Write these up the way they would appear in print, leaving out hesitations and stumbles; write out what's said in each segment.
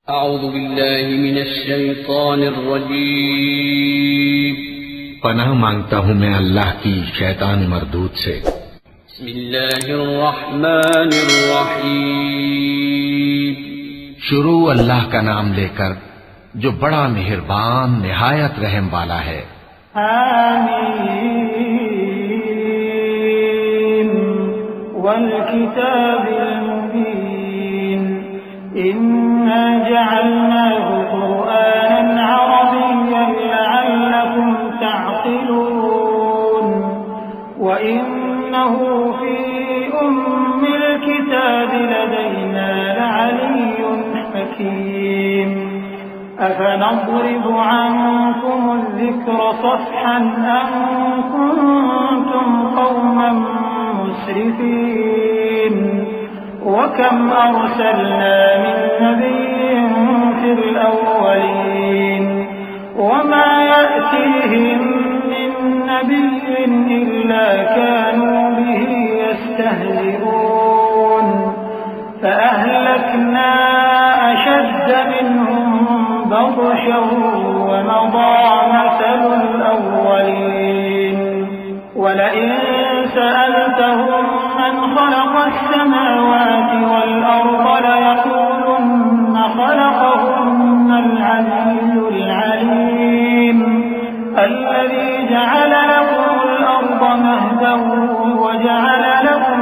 अऊज़ु बिल्लाहि मिनश शैतानिर रजीम। पनाह मांगता हूँ मैं अल्लाह की शैतान मरदूद से। बिस्मिल्लाहिर रहमानिर रहीम। शुरू अल्लाह का नाम लेकर जो बड़ा मेहरबान निहायत रहम वाला है। आमीन वल किताबिल मुबीन इन्ना जअलनाहु कुरआनन अरबिय्यन लअल्लकुम तअक़िलून व इन्नहु फी उम्मिल किताबि लदैना लअलिय्युन हकीम। अफनضرب عنكم الذكر صفحا أن كنتم قوما مسرفين وكم أرسلنا من نبي في الأولين وما يأتيهم من نبي إلا كانوا به يستهزئون فأهلكنا أشد منهم بطشا ومضى مثل الأولين ولئن سألتهم من خلق السماوات والأرض ليقولن خلقهن العزيز العليم الذي جعل لكم الأرض مهدا وجعل لكم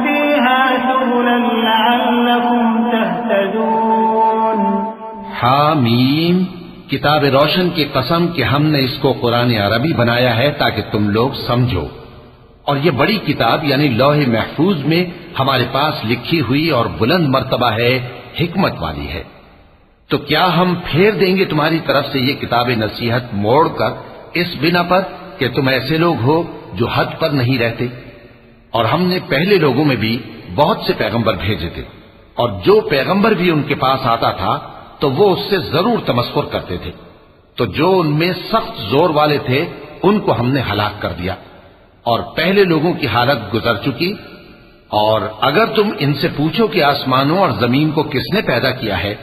فيها سبلا لعلكم تهتدون। हामीम किताब रोशन की कसम कि हमने इसको कुरान अरबी बनाया है ताकि तुम लोग समझो। और ये बड़ी किताब यानी लौह महफूज में हमारे पास लिखी हुई और बुलंद मर्तबा है, हिकमत वाली है। तो क्या हम फेर देंगे तुम्हारी तरफ से ये किताब नसीहत मोड़कर इस बिना पर कि तुम ऐसे लोग हो जो हद पर नहीं रहते। और हमने पहले लोगों में भी बहुत से पैगंबर भेजे थे और जो पैगंबर भी उनके पास आता था तो वो उससे जरूर तमस्कुर करते थे। तो जो उनमें सख्त जोर वाले थे उनको हमने हलाक कर दिया और पहले लोगों की हालत गुजर चुकी। और अगर तुम इनसे पूछो कि आसमानों और जमीन को किसने पैदा किया है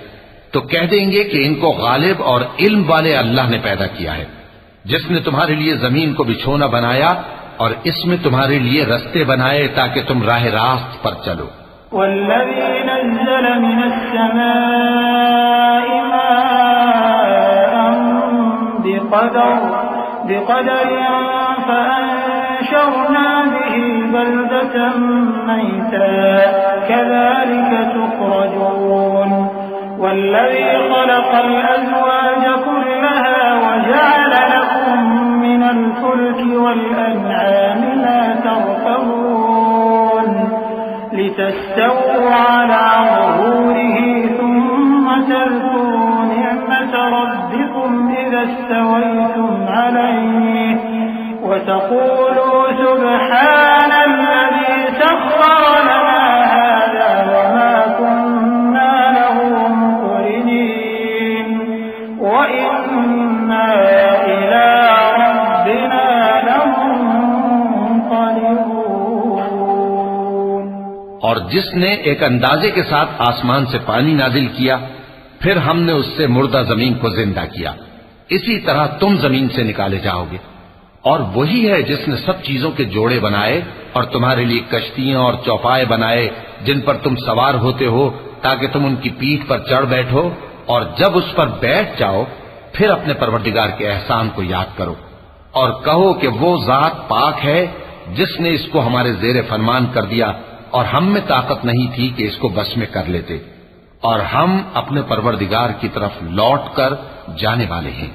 तो कह देंगे कि इनको गालिब और इल्म वाले अल्लाह ने पैदा किया है, जिसने तुम्हारे लिए जमीन को बिछोना बनाया और इसमें तुम्हारे लिए रास्ते बनाए ताकि तुम राह रास्त पर चलो। वल्लज़ी नज़्ज़ल मिनस्समाइ माअन बिक़दरिन फ़अन्शरना बिही बल्दतन मैता कज़ालिक तुख़रजून। वल्लज़ी ख़लक़ल अज़वाज कुल्लहा वजअल लकुम मिनल फुल्कि वल अन्आमि मा तर्कबून लितस्तवू अला ज़ुहूरिही थुम्म तज़कुरू निअमत रब्बिकुम इज़ा इस्तवैतुम अलैहि व तक़ूलू सुब्हानल्लज़ी सख़्ख़र लना हाज़ा व मा कुन्ना लहु मुक़रिनीन व इन्ना इला रब्बिना लमुन्क़लिबून। और जिसने एक अंदाजे के साथ आसमान से पानी नाजिल किया फिर हमने उससे मुर्दा जमीन को जिंदा किया, इसी तरह तुम जमीन से निकाले जाओगे। और वही है जिसने सब चीजों के जोड़े बनाए और तुम्हारे लिए कश्तियां और चौपाए बनाए जिन पर तुम सवार होते हो ताकि तुम उनकी पीठ पर चढ़ बैठो और जब उस पर बैठ जाओ फिर अपने परवरदिगार के एहसान को याद करो और कहो कि वो जात पाक है जिसने इसको हमारे जेरे फरमान कर दिया और हम में ताकत नहीं थी कि इसको बस में कर लेते। और हम अपने परवरदिगार की तरफ लौट कर जाने वाले हैं।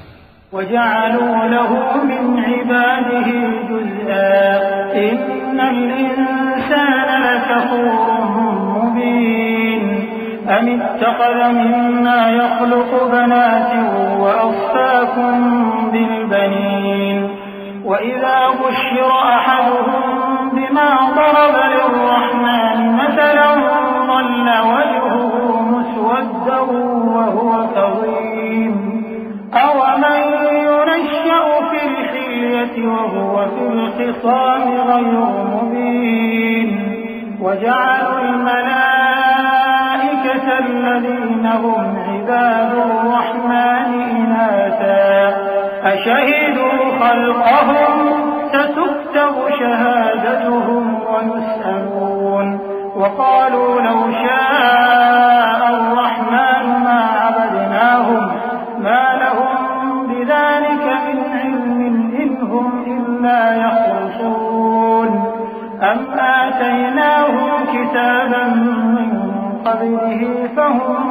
वजअलू लहू मिन इबादिही जुज़आ इन्नल इंसान लकफूरुम मुबीन अम इत्तख़ज़ मिम्मा यख़्लुक़ु बनातिन व अस्फ़ाकुम बिल बनीन व इज़ा बुश्शिर अहदुहुम बिमा ضرب للرحمن مثلا ظل وجهه مسودا وهو كظيم أومن ينشأ في الحلية وهو في الخصام غير مبين وجعلوا الملائكة الذين هم عباد الرحمن إناثا أشهدوا خلقهم ستكتب شهادتهم ويسألون وقالوا لو شاء الرحمن ما عبدناهم ما لهم بذلك من علم إن هم إلا يخرصون أم آتيناهم كتابا من قبله فهم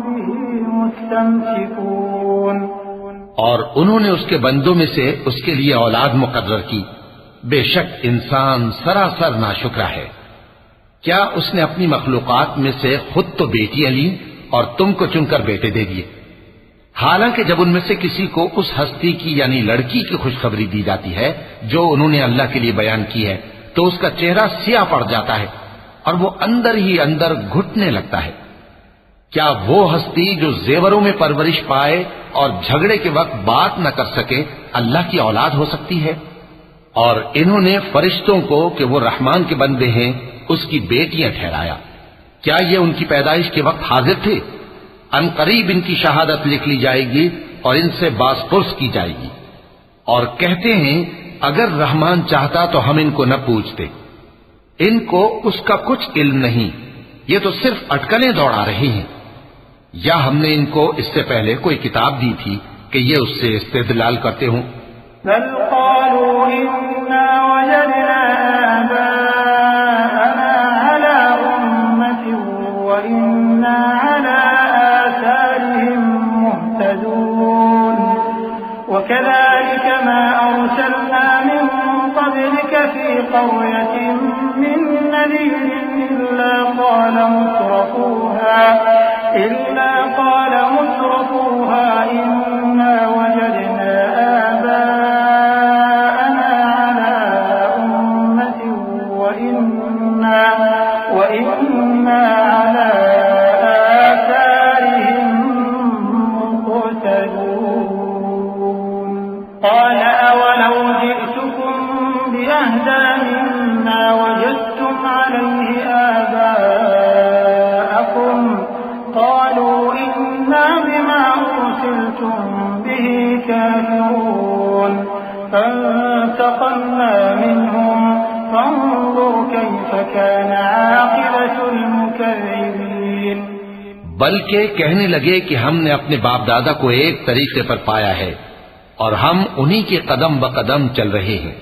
به مستمسكون। और उन्होंने उसके बंदों में से उसके लिए औलाद मुकर्रर की। बेशक इंसान सरासर नाशुक्रा है। क्या उसने अपनी मखलूकात में से खुद तो बेटियां ली और तुमको चुनकर बेटे दे दिए? हालांकि जब उनमें से किसी को उस हस्ती की यानी लड़की की खुशखबरी दी जाती है जो उन्होंने अल्लाह के लिए बयान की है तो उसका चेहरा सिया पड़ जाता है और वो अंदर ही अंदर घुटने लगता है। क्या वो हस्ती जो जेवरों में परवरिश पाए और झगड़े के वक्त बात न कर सके अल्लाह की औलाद हो सकती है? और इन्होंने फरिश्तों को कि वो रहमान के बंदे हैं उसकी बेटियां ठहराया। क्या ये उनकी पैदाइश के वक्त हाजिर थे? अनकरीब इनकी शहादत लिख ली जाएगी और इनसे बासपुर्स की जाएगी। और कहते हैं अगर रहमान चाहता तो हम इनको न पूछते। इनको उसका कुछ इल्म नहीं, ये तो सिर्फ अटकलें दौड़ा रहे हैं। या हमने इनको इससे पहले कोई किताब दी थी कि ये उससे इस्तेदलाल करते हों? وكذلك ما أرسلنا من قبلك في قرية من نذير إلا قال مترفوها إنا وجدنا آباءنا على أمة وإنا على آثارهم مقتدون قال أولو جئتكم بأهدى مما وجدتم عليه آباءكم قالوا إنا بما أرسلتم به كافرون فانتقمنا منهم فانظر كيف كان عاقبة المكذبين। बल्कि कहने लगे कि हमने अपने बाप दादा को एक तरीके पर पाया है और हम उन्हीं के कदम ब कदम चल रहे हैं।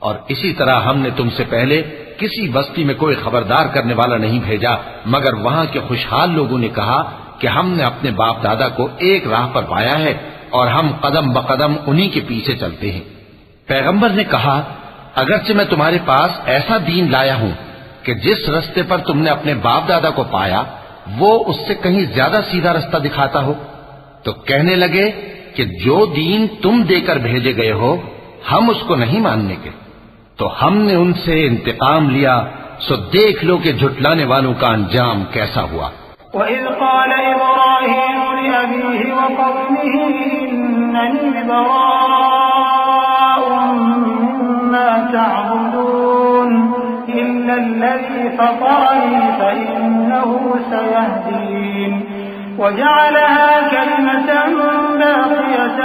और इसी तरह हमने तुमसे पहले किसी बस्ती में कोई खबरदार करने वाला नहीं भेजा मगर वहां के खुशहाल लोगों ने कहा कि हमने अपने बाप दादा को एक राह पर पाया है और हम कदम ब कदम उन्हीं के पीछे चलते हैं। पैगंबर ने कहा अगरचे मैं तुम्हारे पास ऐसा दीन लाया हूं कि जिस रास्ते पर तुमने अपने बाप दादा को पाया वो उससे कहीं ज्यादा सीधा रास्ता दिखाता हो, तो कहने लगे कि जो दीन तुम देकर भेजे गए हो हम उसको नहीं मानने के। तो हमने उनसे इंतकाम लिया, सो देख लो कि झुटलाने वालों का अंजाम कैसा हुआ। وإذ قال إبراهيم لأبيه وقومه إنني براء مما تعبدون إلا الذي فطرني فإنه سيهدين وجعلها كلمة باقية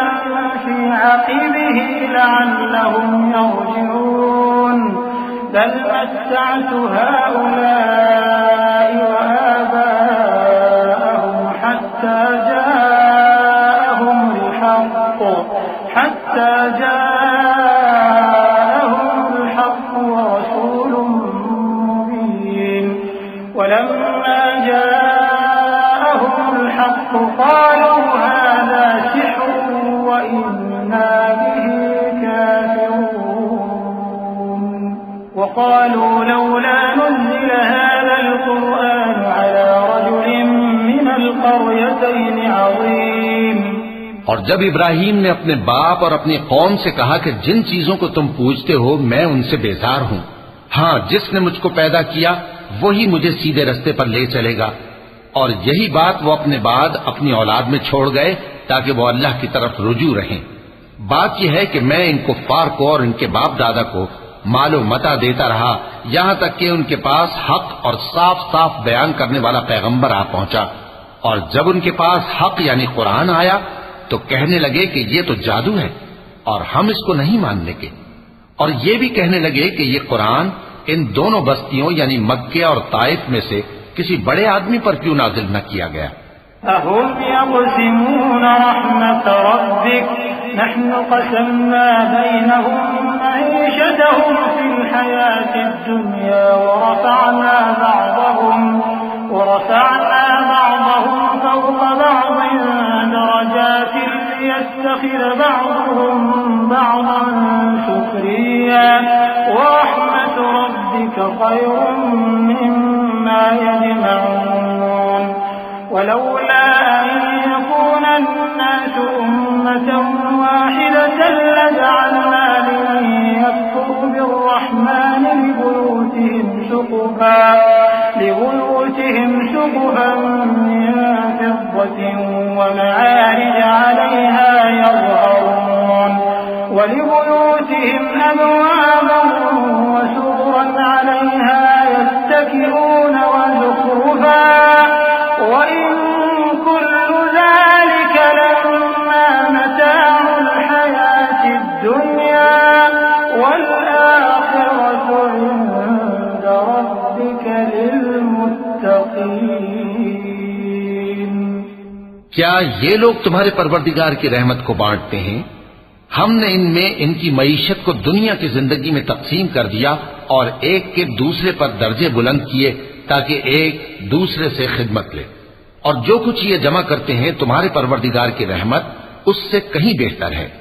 في عقبه لعلهم يرجعون بل متعت هؤلاء وآباءهم حتى جاءهم الحق ورسول مبين ولما جاءهم الحق قالوا هذا سحر وإنا به كافرون وقالوا لولا نزل هذا القرآن على رجل من القريتين عظيم। और जब इब्राहिम ने अपने बाप और अपनी कौम से कहा कि जिन चीजों को तुम पूजते हो मैं उनसे बेजार हूं, हाँ जिसने मुझको पैदा किया वही मुझे सीधे रास्ते पर ले चलेगा। और यही बात वो अपने बाद अपनी औलाद में छोड़ गए ताकि वो अल्लाह की तरफ रुजू रहें। बात यह है कि मैं इन कुफ्फार को और इनके बाप दादा को मालो मता देता रहा, यहाँ तक कि उनके पास हक और साफ साफ बयान करने वाला पैगंबर आ पहुंचा। और जब उनके पास हक यानी कुरान आया तो कहने लगे कि ये तो जादू है और हम इसको नहीं मानने के। और ये भी कहने लगे कि ये कुरान इन दोनों बस्तियों यानी मक्के और ताइफ में से किसी बड़े आदमी पर क्यों नाजिल न किया गया। अहुम यक़सिमून रहमत रब्बिक नहनु क़समना बैनहुम मईशतहुम फिल हयातिद दुनिया वरफ़अना बअदहुम फ़ौक़ बअदिन दरजातिन लियत्तख़िज़ बअदुहुम बअदन सुख़रिय्या वरहमतु रब्बिका ख़ैरुम मिम्मा यजमऊन ولولا أن يكون الناس أمة واحدة لجعلنا لمن يكفر بالرحمن لبيوتهم سقفا من فضة ومعارج عليها يظهرون ولبيوتهم أبوابا وسررا عليها يتكئون وزخرفا وإن كل ذلك لما متاع الحياة الدنيا والآخرة عند ربك للمتقين। क्या ये लोग तुम्हारे परवरदिगार की रहमत को बांटते हैं? हमने इनमें इनकी मईशत को दुनिया की जिंदगी में तकसीम कर दिया और एक के दूसरे पर दर्जे बुलंद किए ताकि एक दूसरे से खिदमत ले। और जो कुछ ये जमा करते हैं तुम्हारे परवरदिगार की रहमत उससे कहीं बेहतर है।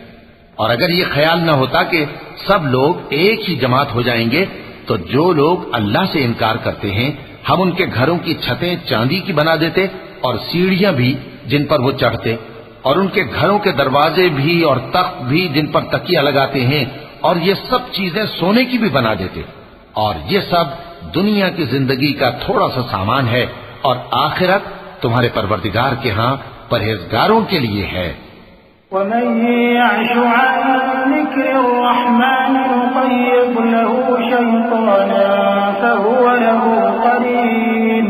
और अगर ये ख्याल न होता कि सब लोग एक ही जमात हो जाएंगे तो जो लोग अल्लाह से इनकार करते हैं हम उनके घरों की छतें चांदी की बना देते और सीढ़ियां भी जिन पर वो चढ़ते और उनके घरों के दरवाजे भी और तख्त भी जिन पर तकिया लगाते हैं और ये सब चीजें सोने की भी बना देते। और ये सब दुनिया की जिंदगी का थोड़ा सा सामान है और आखिरत तुम्हारे परवरदिगार के यहाँ परहेजगारों के लिए है। वमन यअश अन ज़िक्रिर्रहमान नुक़य्यिद लहू शैतानन फहुव लहू क़रीन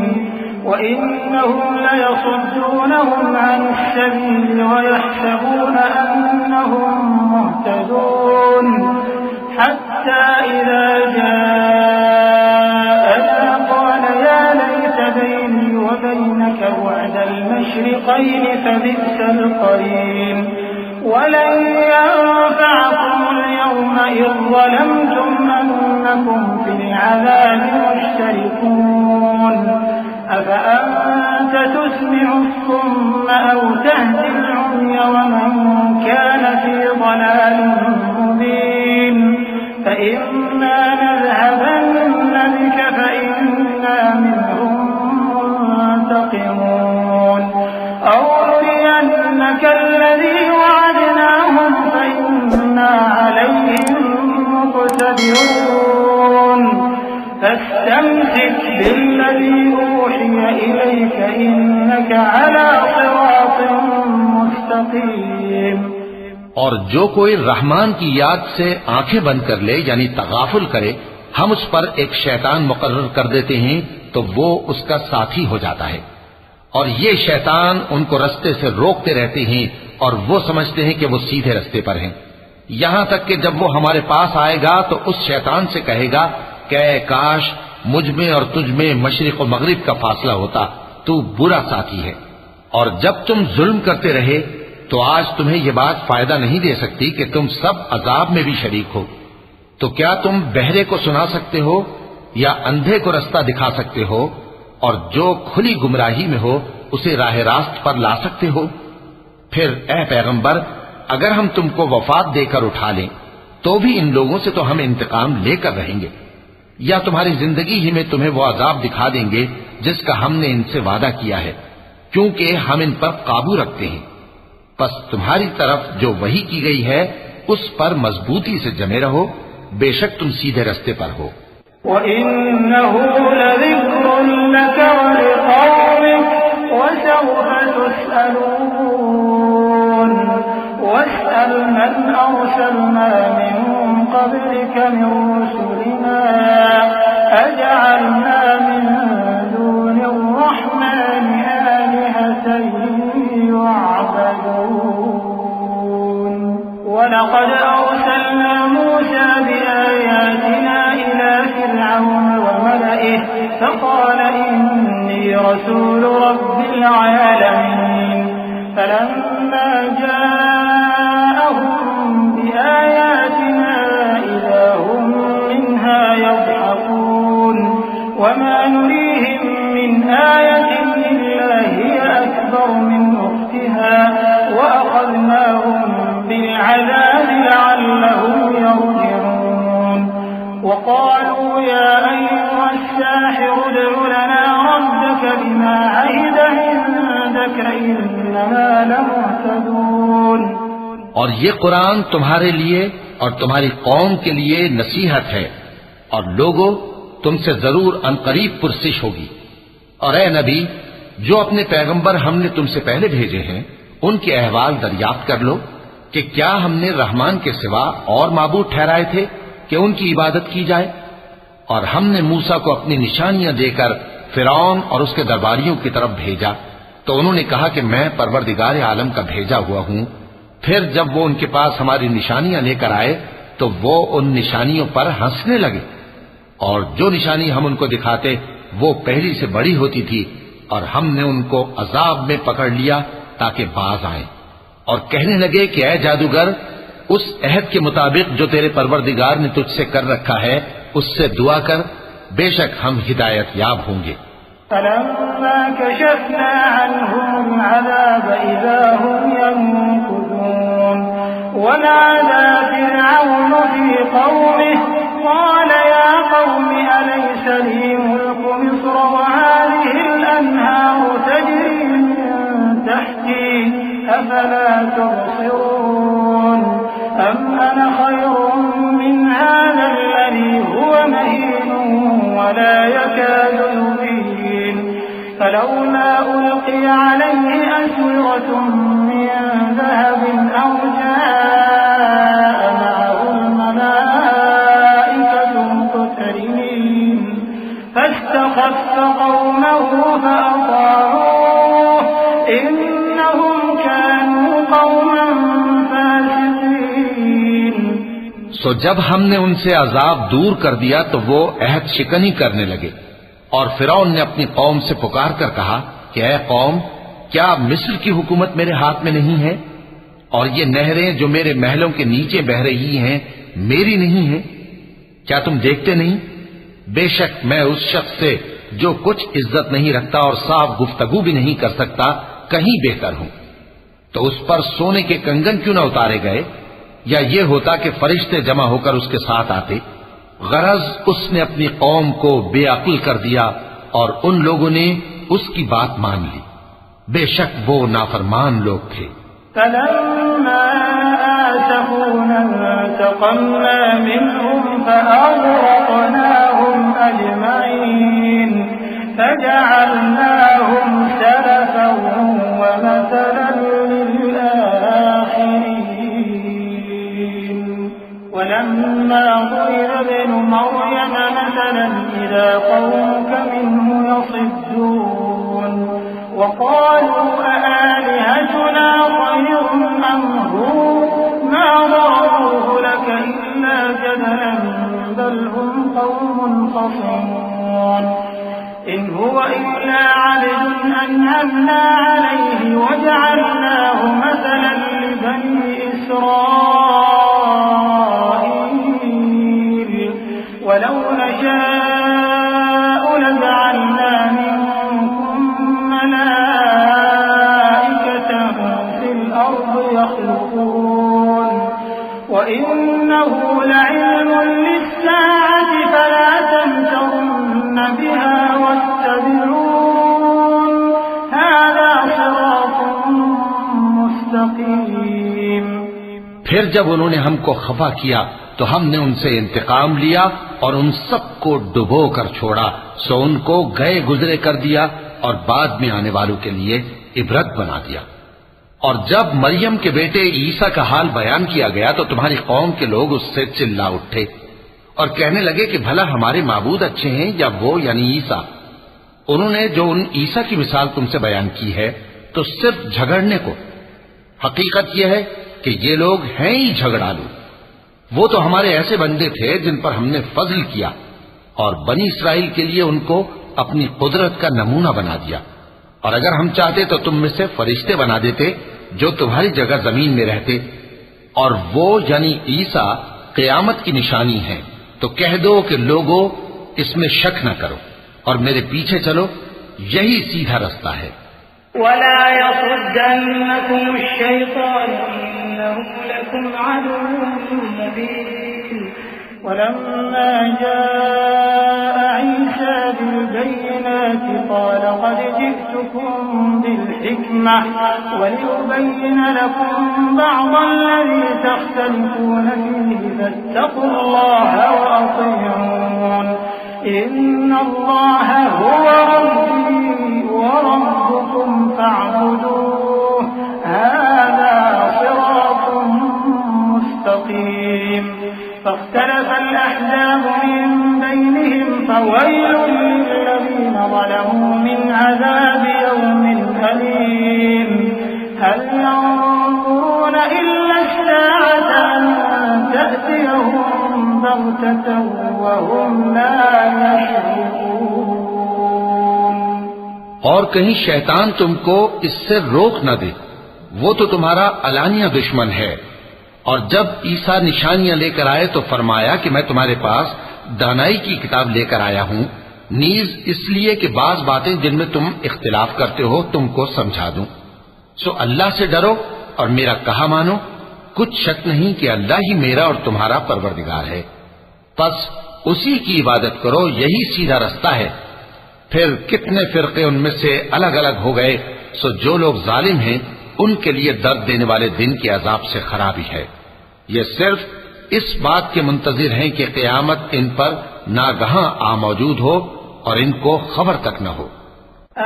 वइन्नहुम लयसुद्दूनहुम अनिस्सबील वयहसबून अन्नहुम मुहतदून हत्ता इज़ा जाअना क़ाल या लैत बैनी وبينك بعد المشرقين فبئس القرين ولن ينفعكم اليوم إذ ظلمتم أنكم في العذاب مشتركون أفأنت تسمع الصم أو تهدي العمي ومن كان في ضلال مبين فإما نذهبن بك فإنا منهم منتقمون أو نرينك الذي وعدناهم فإنا عليهم مقتدرون فاستمسك بالذي أوحي إليك إنك على صراط مستقيم। और जो कोई रहमान की याद से आंखें बंद कर ले यानी तगाफुल करे हम उस पर एक शैतान मुकर्रर कर देते हैं तो वो उसका साथी हो जाता है। और ये शैतान उनको रास्ते से रोकते रहते हैं और वो समझते हैं कि वो सीधे रास्ते पर हैं। यहां तक कि जब वो हमारे पास आएगा तो उस शैतान से कहेगा कि काश मुझ में और तुझ में मशरिक और मगरिब का फासला होता, तू बुरा साथी है। और जब तुम जुल्म करते रहे तो आज तुम्हें यह बात फायदा नहीं दे सकती कि तुम सब अजाब में भी शरीक हो। तो क्या तुम बहरे को सुना सकते हो या अंधे को रास्ता दिखा सकते हो और जो खुली गुमराही में हो उसे राह रास्त पर ला सकते हो? फिर ए पैगंबर अगर हम तुमको वफात देकर उठा लें तो भी इन लोगों से तो हम इंतकाम लेकर रहेंगे या तुम्हारी जिंदगी ही में तुम्हें वो अजाब दिखा देंगे जिसका हमने इनसे वादा किया है, क्योंकि हम इन पर काबू रखते हैं। बस तुम्हारी तरफ जो वही की गई है उस पर मजबूती से जमे रहो, बेशक तुम सीधे रास्ते पर हो। وَإِنَّهُ لَذِكْرٌ لَكَ وَلِقَوْمِكَ وَسَوْفَ تُسْأَلُونَ وَاسْأَلْ مَنْ أَرْسَلْنَا مِن قبلك من رسلنا أجعلنا من دون الرحمن آلهة يعبدون ولقد أرسلنا موسى بآياتنا إلى فرعون وملئه فقال إني رسول رب العالمين فلما جاءهم بآياتنا إذا هم منها يضحكون وما نريهم من آية إلا هي أكبر من أختها وأخذناهم بالعذاب لعلهم يرجعون وقالوا يا أيها الساحر ادع لنا ربك بما عهد عندك إننا لمهتدون और ये कुरान तुम्हारे लिए और तुम्हारी कौम के लिए नसीहत है और लोगों तुमसे जरूर अनकरीब पुरसिश होगी। और ए नबी, जो अपने पैगंबर हमने तुमसे पहले भेजे हैं उनके अहवाल दरियाफ्त कर लो कि क्या हमने रहमान के सिवा और माबूद ठहराए थे कि उनकी इबादत की जाए। और हमने मूसा को अपनी निशानियां देकर फिरौन और उसके दरबारियों की तरफ भेजा तो उन्होंने कहा कि मैं परवरदिगार आलम का भेजा हुआ हूं। फिर जब वो उनके पास हमारी निशानियां लेकर आए तो वो उन निशानियों पर हंसने लगे और जो निशानी हम उनको दिखाते वो पहली से बड़ी होती थी और हमने उनको अजाब में पकड़ लिया ताकि बाज आए और कहने लगे कि ऐ जादूगर, उस अहद के मुताबिक जो तेरे परवरदिगार ने तुझसे कर रखा है उससे दुआ कर, बेशक हम हिदायत याब होंगे। فلما كشفنا عنهم العذاب إذا هم ينكثون ونادى فرعون في قومه قال يا قوم أليس لي ملك مصر وهذه الأنهار تجري من تحتي أفلا تبصرون أم أنا خير من هذا الذي هو مهين ولا يكاد يبين فلولا ألقي عليه أسورة من ذهب أو جاء معه الملائكة مقترنين فاستخف قومه فأطاعوه إنهم كانوا قوما فاسقين। सो जब हमने उनसे अजाब दूर कर दिया तो वो अहद शिकनी करने लगे और फिरौन ने अपनी कौम से पुकार कर कहा कि ऐ कौम, क्या मिस्र की हुकूमत मेरे हाथ में नहीं है और ये नहरें जो मेरे महलों के नीचे बह रही हैं मेरी नहीं है? क्या तुम देखते नहीं? बेशक मैं उस शख्स से जो कुछ इज्जत नहीं रखता और साफ गुफ्तगू भी नहीं कर सकता कहीं बेहतर हूं। तो उस पर सोने के कंगन क्यों न उतारे गए या ये होता कि फरिश्ते जमा होकर उसके साथ आते। गरज उसने अपनी कौम को बेअक्ल कर दिया और उन लोगों ने उसकी बात मान ली। बेशक वो नाफरमान लोग थे। فلما آسفونا انتقمنا منهم فأغرقناهم أجمعين فجعلناهم سلفا ومثلا للآخرين ولما ضرب ابن مريم مثلا إذا قومك منه يصدون وقالوا أآلهتنا خير أم هو ما ضربوه لك إلا جدلا بل هم قوم خصمون إن هو إلا عبد أنعمنا عليه وجعلناه مثلا لبني إسرائيل ولو نشاء لجعلنا منكم ملائكة في الأرض يخلقون وإنه لعلم للساعة فلا تمترن بها واتبعون هذا صراط مستقيم। फिर जब उन्होंने हमको खफा किया तो हमने उनसे इंतकाम लिया और उन सबको डुबो कर छोड़ा, सो उनको गए गुजरे कर दिया और बाद में आने वालों के लिए इबरत बना दिया। और जब मरियम के बेटे ईसा का हाल बयान किया गया तो तुम्हारी कौम के लोग उससे चिल्ला उठे और कहने लगे कि भला हमारे माबूद अच्छे हैं या वो यानी ईसा। उन्होंने जो उन ईसा की मिसाल तुमसे बयान की है तो सिर्फ झगड़ने को। हकीकत यह है कि ये लोग हैं ही झगड़ालू। वो तो हमारे ऐसे बंदे थे जिन पर हमने फजल किया और बनी इसराइल के लिए उनको अपनी कुदरत का नमूना बना दिया। और अगर हम चाहते तो तुम में से फरिश्ते बना देते जो तुम्हारी जगह जमीन में रहते, और वो यानी ईसा क़यामत की निशानी है। तो कह दो कि लोगों इसमें शक न करो और मेरे पीछे चलो, यही सीधा रास्ता है। वला यसुद्दन्नकुम अश-शैतान इन्नहु लकुम अदुव्वुन मुबीन। वलम्मा जाअ ईसा बिल-बय्यिनाति क़ाल क़द जि'तुकुम बिल-हिक्मह वलिउबय्यिन लकुम बअज़-अल्लज़ी तख्तलिफून फ़ीहि फаттक़ुल्लाह व अतीऊन। इन्नल्लाह हुवा रब्बी व रब्बुकुम फ़अबुदूह हाज़ा सिरातुम मुस्तक़ीम। فاختلف الأحزاب من بينهم فويل للذين ظلموا من عذاب يوم أليم هل ينظرون إلا الساعة أن تأتيهم بغتة وهم لا يشعرون। और कहीं शैतान तुमको इससे रोक न दे, वो तो तुम्हारा अलानिया दुश्मन है। और जब ईसा निशानियां लेकर आए तो फरमाया कि मैं तुम्हारे पास दानाई की किताब लेकर आया हूं, नीज इसलिए कि बाज बातें जिनमें तुम इख्तिलाफ करते हो तुमको समझा दूं। सो अल्लाह से डरो और मेरा कहा मानो। कुछ शक नहीं कि अल्लाह ही मेरा और तुम्हारा परवरदिगार है। बस उसी की इबादत करो, यही सीधा रास्ता है। फिर कितने फिरके उनमें से अलग अलग हो गए। सो जो लोग जालिम हैं उनके लिए दर्द देने वाले दिन के अजाब से खराबी है। ये सिर्फ इस बात के मुंतजिर हैं कि क़यामत इन पर नागहां आ मौजूद हो और इनको खबर तक न हो।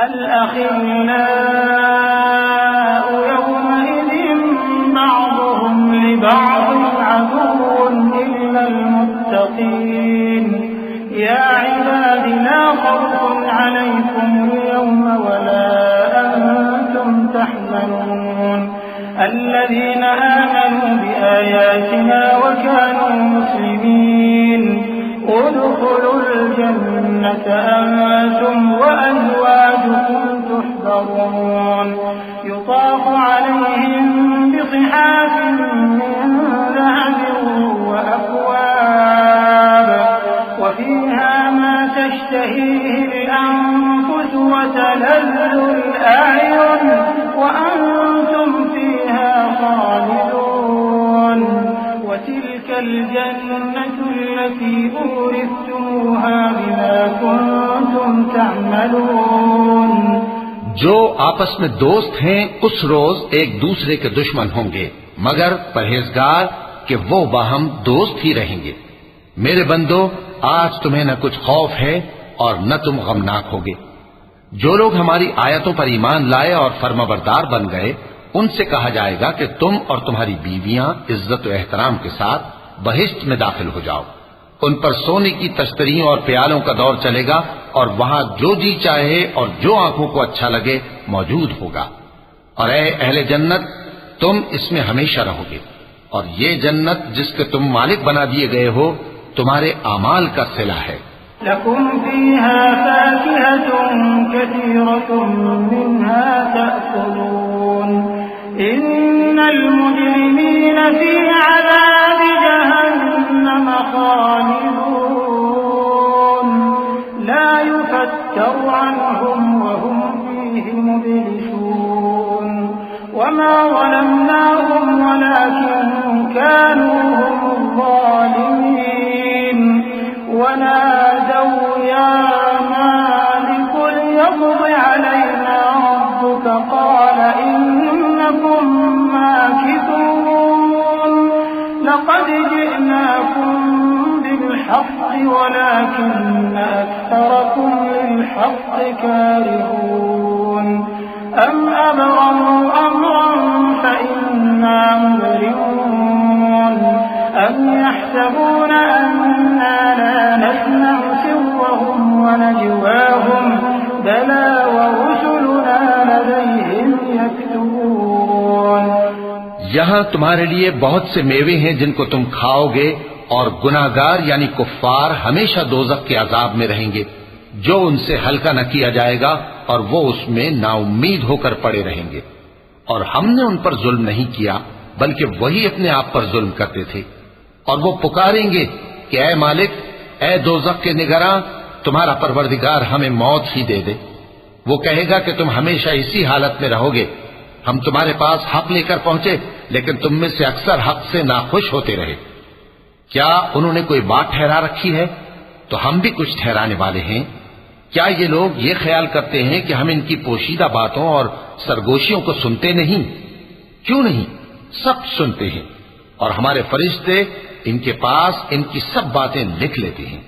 अल-अखिल्लाउ यौमइज़िन बअज़ुहुम लिबअज़िन अदुव्वुन इल्लल मुत्तक़ीन। या इबादी ला खौफुन अलैकुमुल यौम वला अंतुम तहज़नून। الذين آمنوا بآياتنا وكانوا مسلمين ادخلوا الجنة أنتم وأزواجكم تحبرون يطاف عليهم بصحاف من ذهب وأكواب وفيها ما تشتهيه الأنفس وتلذ الأعين وأنتم فيها خالدون وتلك الجنة التي أورثتموها بما كنتم تعملون। जो आपस में दोस्त हैं उस रोज एक दूसरे के दुश्मन होंगे, मगर परहेजगार कि वो बाहम दोस्त ही रहेंगे। मेरे बंदो, आज तुम्हें न कुछ खौफ है और न तुम गमनाक होगे। जो लोग हमारी आयतों पर ईमान लाए और फर्माबरदार बन गए, उनसे कहा जाएगा कि तुम और तुम्हारी बीवियां इज्जत व एहतराम के साथ बहिश्त में दाखिल हो जाओ। उन पर सोने की तश्तरियों और प्यालों का दौर चलेगा और वहां जो जी चाहे और जो आंखों को अच्छा लगे मौजूद होगा। और ऐ अहले जन्नत, तुम इसमें हमेशा रहोगे। और ये जन्नत जिसके तुम मालिक बना दिए गए हो तुम्हारे आमाल का सिला है। लकुम फीहा फाकिहतुन कसीरतुन मिन्हा तअकुलून इन्नल मुजरिमीन फी अज़ाबि जहन्नम खालिदून ला युफत्तरु अन्हुम वहुम फीहि मुब्लिसून वमा ज़लमनाहुम वलाकिन कानू हुमुज़ ज़ालिमीन ونادوا يا مالك ليقض علينا ربك قال إنكم ماكثون لقد جئناكم بالحق ولكن أكثركم للحق كارهون أم أبرموا أمرا यहाँ तुम्हारे लिए बहुत से मेवे हैं जिनको तुम खाओगे, और गुनाहगार यानी कुफ्फार हमेशा दोजख के अजाब में रहेंगे, जो उनसे हल्का न किया जाएगा, और वो उसमें नाउम्मीद होकर पड़े रहेंगे। और हमने उन पर जुल्म नहीं किया, बल्कि वही अपने आप पर जुल्म करते थे। और वो पुकारेंगे कि ऐ मालिक, ऐ दोजख के निगरां, तुम्हारा परवरदिगार हमें मौत ही दे दे। वो कहेगा कि तुम हमेशा इसी हालत में रहोगे। हम तुम्हारे पास हक लेकर पहुंचे, लेकिन तुम में से अक्सर हक से नाखुश होते रहे। क्या उन्होंने कोई बात ठहरा रखी है? तो हम भी कुछ ठहराने वाले हैं। क्या ये लोग ये ख्याल करते हैं कि हम इनकी पोशीदा बातों और सरगोशियों को सुनते नहीं? क्यों नहीं, सब सुनते हैं, और हमारे फरिश्ते इनके पास इनकी सब बातें लिख लेते हैं।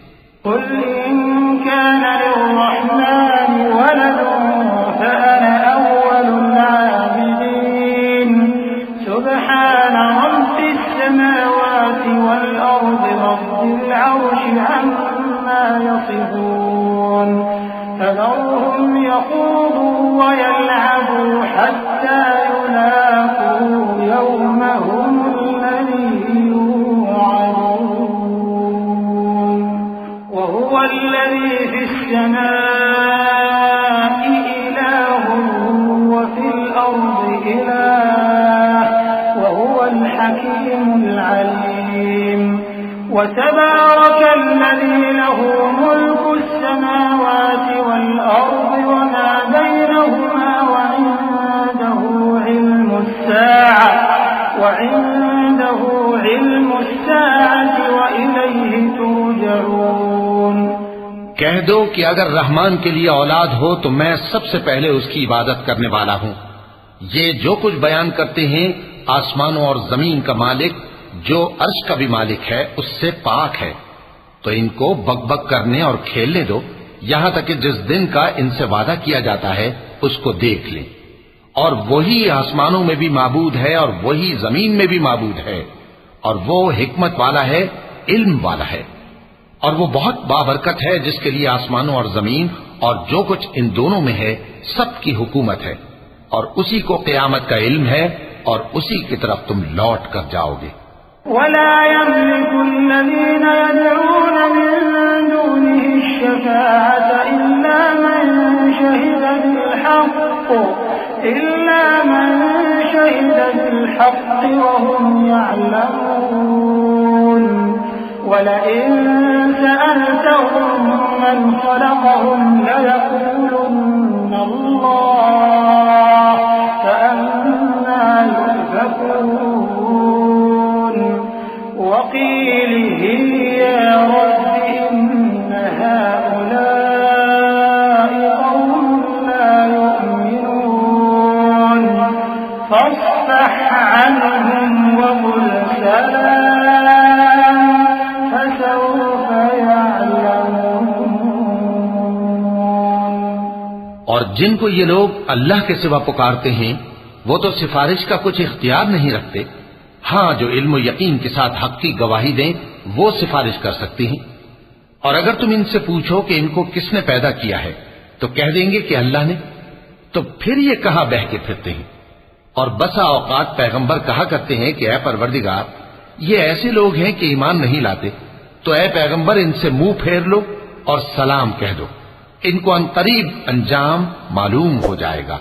وتبارك الذي له ملك السماوات والأرض وما بينهما وعنده علم الساعة وإليه ترجعون। कह दो कि अगर रहमान के लिए औलाद हो तो मैं सबसे पहले उसकी इबादत करने वाला हूं। ये जो कुछ बयान करते हैं, आसमानों और जमीन का मालिक जो अर्श का भी मालिक है उससे पाक है। तो इनको बकबक करने और खेलने दो, यहां तक कि जिस दिन का इनसे वादा किया जाता है उसको देख लें। और वही आसमानों में भी माबूद है और वही जमीन में भी माबूद है, और वो हिकमत वाला है, इल्म वाला है। और वो बहुत बाबरकत है जिसके लिए आसमानों और जमीन और जो कुछ इन दोनों में है सबकी हुकूमत है, और उसी को क़यामत का इल्म है, और उसी की तरफ तुम लौट कर जाओगे। वला यमलिकु अल्लज़ीना यदऊन मिन दूनिहि अश-शफ़ाअत इल्ला मन शहिदा बिल-हक़्क़ व हुम यअलमून। वलइन सअलतहुम मन ख़लक़हुम लयक़ूलुन्ना अल्लाह फअन्ना युफ़कून। وقيله يا رب إن هؤلاء قوم لا يؤمنون فاصفح عنهم وقل سلام فسوف يعلمون। और जिनको ये लोग अल्लाह के सिवा पुकारते हैं वो तो सिफारिश का कुछ इख्तियार नहीं रखते। हाँ, जो इल्म यकीन के साथ हक की गवाही दें वो सिफारिश कर सकती हैं। और अगर तुम इनसे पूछो कि इनको किसने पैदा किया है तो कह देंगे कि अल्लाह ने। तो फिर ये कहां बह के फिरते हैं। और बसा औकात पैगंबर कहा करते हैं कि ऐ परवरदिगार, ये ऐसे लोग हैं कि ईमान नहीं लाते, तो ऐ पैगंबर इनसे मुंह फेर लो और सलाम कह दो, इनको अनकरीब अंजाम मालूम हो जाएगा।